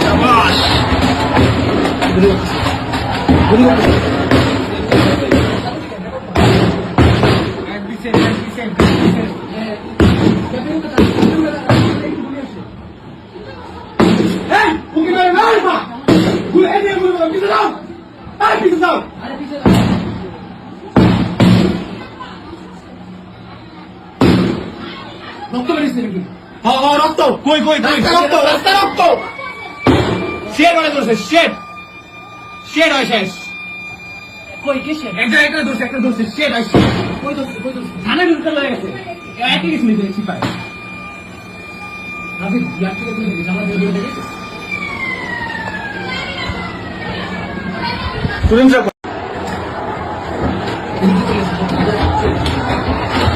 শাবাশ রক্ত কই কই কই রক্ত রাস্তা রক্ত শেড মানে ধরছে শেড শেড হয় শেষ কই কে সে একটা ধরছে শেড হয় কই দোষ ধানের ভিতরে লেগে গেছে একই কিছু নিতে ছিপায় আমি বিয়ার থেকে তুই জামা দিয়ে দিয়ে সুরেন্দ্র